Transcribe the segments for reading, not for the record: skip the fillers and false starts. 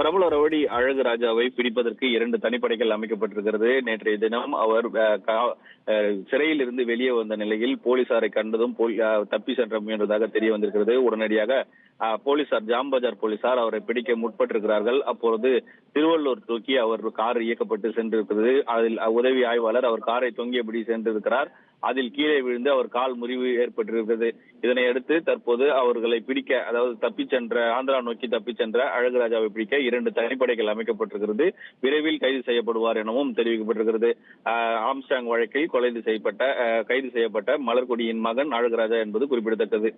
பிரபல ரவுடி அழகு ராஜாவை பிடிப்பதற்கு 2 தனிப்படைகள் அமைக்கப்பட்டிருக்கிறது. நேற்றைய தினம் அவர் சிறையில் இருந்து வெளியே வந்த நிலையில் போலீசாரை கண்டதும் தப்பி சென்ற முயன்றதாக தெரிய வந்திருக்கிறது. உடனடியாக போலீசார் ஜாம்பஜார் போலீசார் அவரை பிடிக்க முற்பட்டிருக்கிறார்கள். அப்பொழுது திருவள்ளூர் தூக்கி அவர் கார் இயக்கப்பட்டு சென்றிருக்கிறது. அதில் உதவி ஆய்வாளர் அவர் காரை தொங்கியபடி சென்றிருக்கிறார். அதில் கீழே விழுந்து அவர் கால் முறிவு ஏற்பட்டிருக்கிறது. இதனை அடுத்து தற்போது அவர்களை பிடிக்க, அதாவது ஆந்திரா நோக்கி தப்பி சென்ற அழகுராஜாவை பிடிக்க 2 தனிப்படைகள் அமைக்கப்பட்டிருக்கிறது. விரைவில் கைது செய்யப்படுவார் எனவும் தெரிவிக்கப்பட்டிருக்கிறது. ஆம்ஸ்டாங் வழக்கில் கைது செய்யப்பட்ட மலர்கொடியின் மகன் அழகுராஜா என்பது குறிப்பிடத்தக்கது.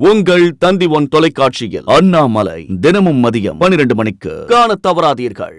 உங்கள் தந்தி ஒன் தொலைக்காட்சியில் அண்ணாமலை தினமும் மதியம் 12 மணிக்கு காணத் தவறாதீர்கள்.